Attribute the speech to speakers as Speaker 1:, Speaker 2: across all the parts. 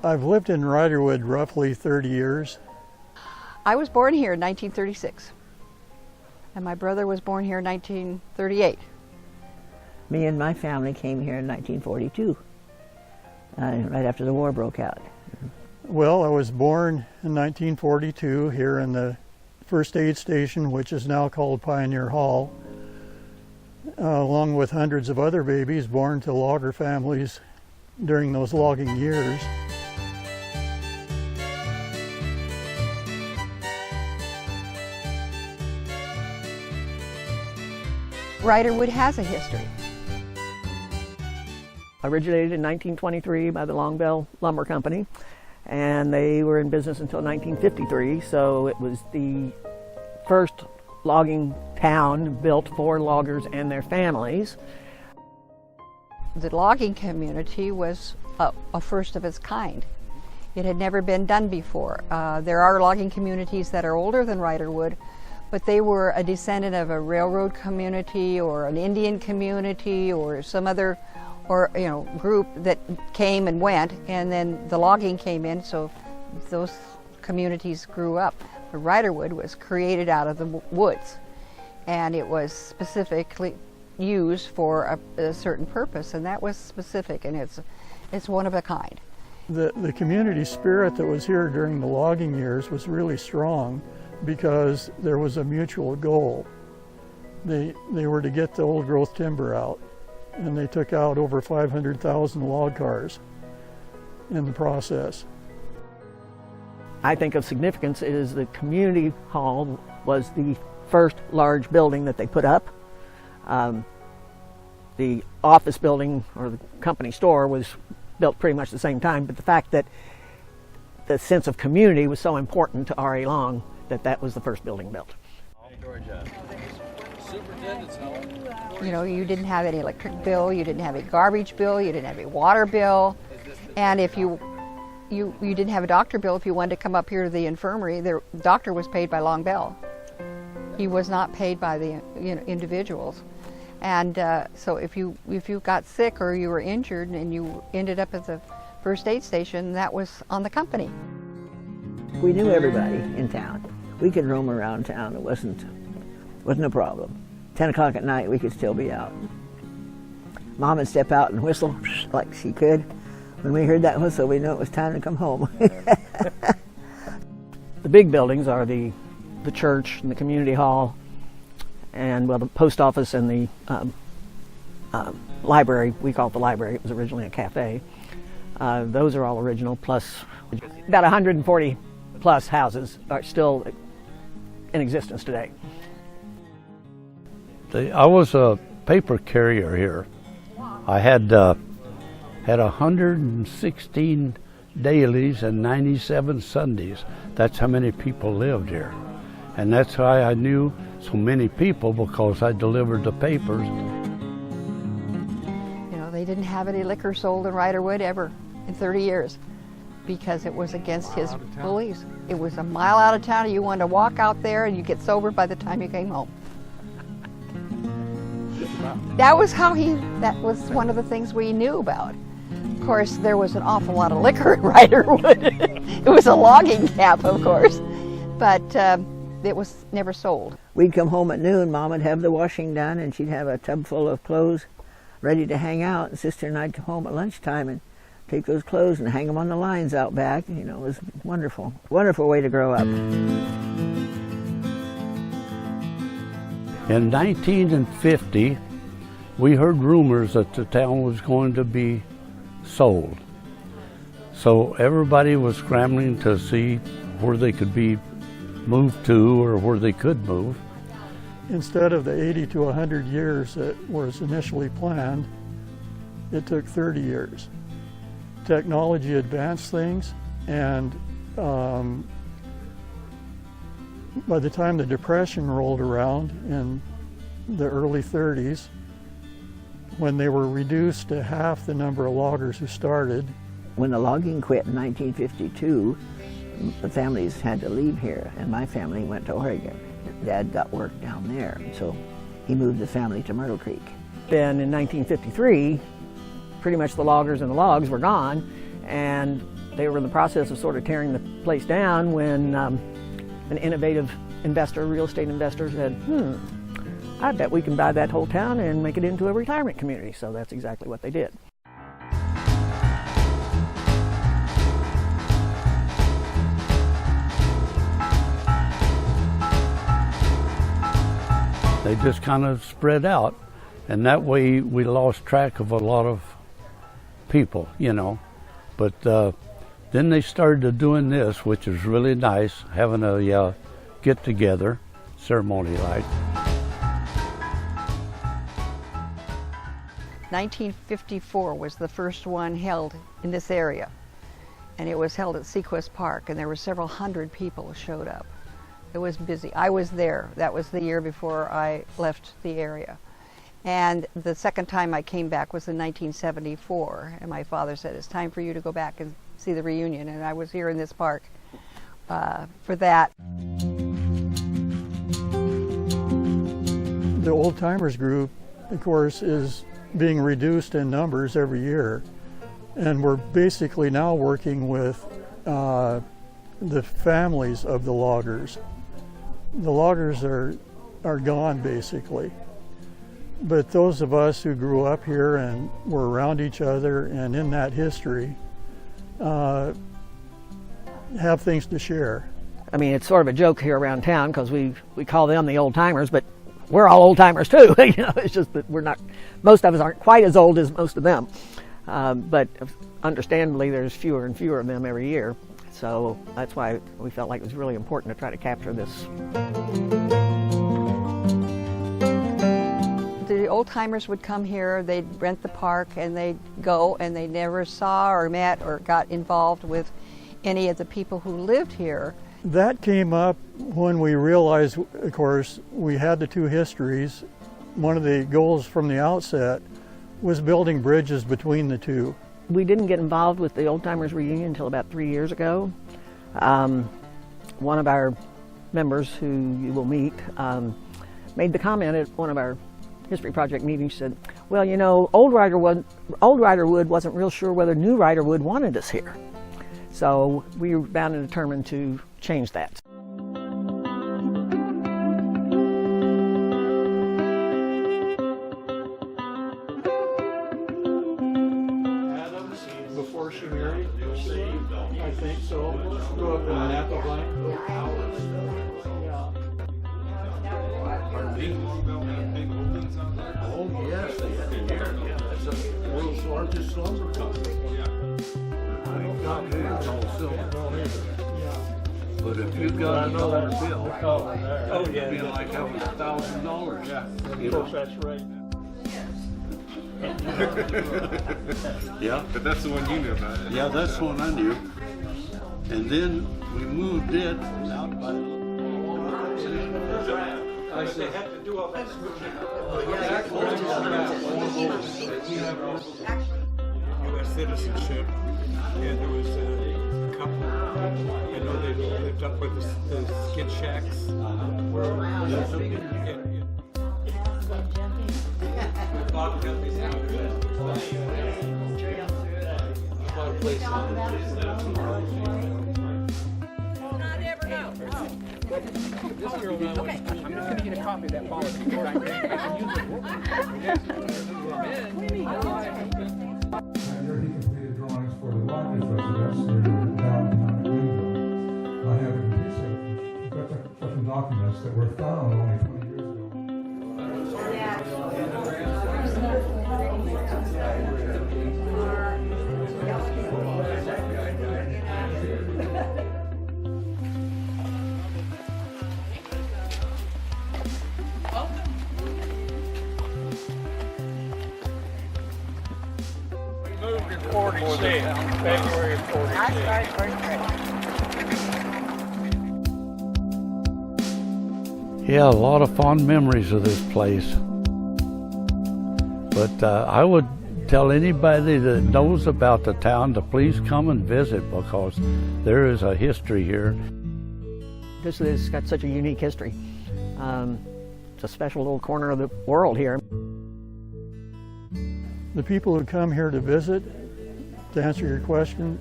Speaker 1: I've lived in Ryderwood roughly 30 years.
Speaker 2: I was born here in 1936, and my brother was born here in 1938.
Speaker 3: Me and my family came here in 1942, right after the war broke out.
Speaker 1: Well, I was born in 1942 here in the first aid station, which is now called Pioneer Hall, along with hundreds of other babies born to logger families during those logging years.
Speaker 2: Ryderwood has a history.
Speaker 4: Originated in 1923 by the Long Bell Lumber Company, and they were in business until 1953, so it was the first logging town built for loggers and their families.
Speaker 2: The logging community was a first of its kind. It had never been done before. There are logging communities that are older than Ryderwood, but they were a descendant of a railroad community or an Indian community or some other group that came and went, and then the logging came in, so those communities grew up. But Ryderwood was created out of the woods, and it was specifically used for a certain purpose, and that was specific, and it's one of a kind.
Speaker 1: The community spirit that was here during the logging years was really strong because there was a mutual goal. They were to get the old growth timber out, and they took out over 500,000 log cars in the process.
Speaker 4: I think of significance is the community hall was the first large building that they put up. The office building or the company store was built pretty much the same time, but the fact that the sense of community was so important to R.A. Long that was the first building built.
Speaker 2: You know, you didn't have any electric bill, you didn't have a garbage bill, you didn't have a water bill, and if you didn't have a doctor bill, if you wanted to come up here to the infirmary, the doctor was paid by Long Bell. He was not paid by the individuals. And so if you got sick or you were injured and you ended up at the first aid station, that was on the company.
Speaker 3: We knew everybody in town. We could roam around town. It wasn't a problem. 10 o'clock at night, we could still be out. Mom would step out and whistle like she could. When we heard that whistle, we knew it was time to come home.
Speaker 4: The big buildings are the church and the community hall, and well, the post office and the library. We call it the library. It was originally a cafe. Those are all original, plus about 140 plus houses are still in existence today.
Speaker 5: I was a paper carrier here. I had 116 dailies and 97 Sundays. That's how many people lived here. And that's why I knew so many people, because I delivered the papers.
Speaker 2: You know, they didn't have any liquor sold in Ryderwood ever in 30 years because it was against his beliefs. It was a mile out of town, and you wanted to walk out there and you get sober by the time you came home. That was one of the things we knew about. Of course, there was an awful lot of liquor in Ryderwood. It was a logging camp, of course, but it was never sold.
Speaker 3: We'd come home at noon, Mom would have the washing done, and she'd have a tub full of clothes ready to hang out, and Sister and I'd come home at lunchtime and take those clothes and hang them on the lines out back. You know, it was wonderful. Wonderful way to grow up.
Speaker 5: In 1950, we heard rumors that the town was going to be sold. So everybody was scrambling to see where they could be moved to or where they could move.
Speaker 1: Instead of the 80 to 100 years that was initially planned, it took 30 years. Technology advanced things, and by the time the Depression rolled around in the early 30s, when they were reduced to half the number of loggers who started.
Speaker 3: When the logging quit in 1952, the families had to leave here, and my family went to Oregon. Dad got work down there, so he moved the family to Myrtle Creek.
Speaker 4: Then in 1953, pretty much the loggers and the logs were gone, and They were in the process of sort of tearing the place down when an innovative investor, real estate investor, said, I bet we can buy that whole town and make it into a retirement community. So that's exactly what they did.
Speaker 5: They just kind of spread out, and that way we lost track of a lot of people, you know. But then they started doing this, which is really nice, having a get-together ceremony like.
Speaker 2: 1954 was the first one held in this area, and it was held at Sequest Park, and there were several hundred people showed up. It was busy. I was there. That was the year before I left the area. And the second time I came back was in 1974, and my father said, it's time for you to go back and see the reunion, and I was here in this park for that.
Speaker 1: The Old Timers group, of course, is being reduced in numbers every year, and we're basically now working with the families of the loggers. The loggers are gone basically, but those of us who grew up here and were around each other and in that history have things to share.
Speaker 4: I mean, it's sort of a joke here around town because we call them the old timers, but we're all old timers too. You know, it's just that we're not. Most of us aren't quite as old as most of them, but understandably, there's fewer and fewer of them every year. So that's why we felt like it was really important to try to capture this.
Speaker 2: The old timers would come here, they'd rent the park, and they'd go, and they never saw or met or got involved with any of the people who lived here.
Speaker 1: That came up when we realized, of course, we had the two histories. One of the goals from the outset was building bridges between the two.
Speaker 4: We didn't get involved with the Old Timers reunion until about 3 years ago. One of our members, who you will meet, made the comment at one of our History Project meetings. She said, well, you know, old Ryderwood wasn't real sure whether new Ryderwood wanted us here. So we were bound and determined to change that.
Speaker 1: Before she married, I think so. Grew up in Napa Valley.
Speaker 5: Oh yes, they had it here. That's the world's largest lumber company. We've got these all silver. But if you got a dollar bill, it'd be like having $1,000.
Speaker 1: Yeah, of course, that's right.
Speaker 5: Yeah.
Speaker 6: But that's the one you knew about.
Speaker 5: Yeah, that's the one I knew. And then we moved it out by
Speaker 6: They had to do all that. U.S. citizenship, and there was a couple. I know they lived up with the skid shacks.
Speaker 7: Okay. I'm just going to get a copy of that policy. I can use
Speaker 8: He completed drawings for the Rogers residence in downtown Greenville. I have a piece of some documents that were found only 20 years ago.
Speaker 7: moved in 46, February of 46. I started
Speaker 5: Yeah, a lot of fond memories of this place. But I would tell anybody that knows about the town to please come and visit, because there is a history here.
Speaker 4: This has got such a unique history. It's a special little corner of the world here.
Speaker 1: The people who come here to visit, to answer your question,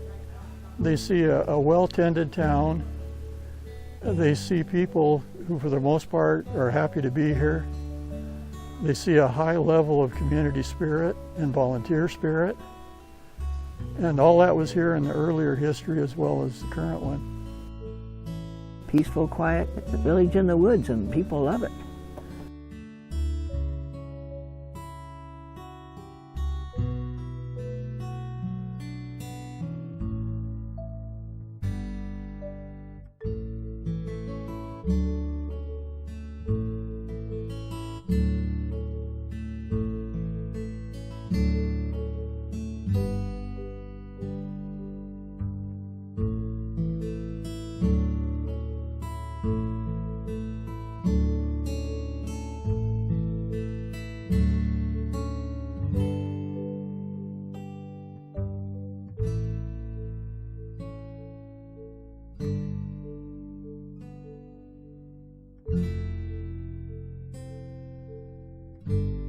Speaker 1: They see a well-tended town. They see people who, for the most part, are happy to be here. They see a high level of community spirit and volunteer spirit. And all that was here in the earlier history as well as the current one.
Speaker 3: Peaceful, quiet village in the woods, and people love it.
Speaker 9: Thank you.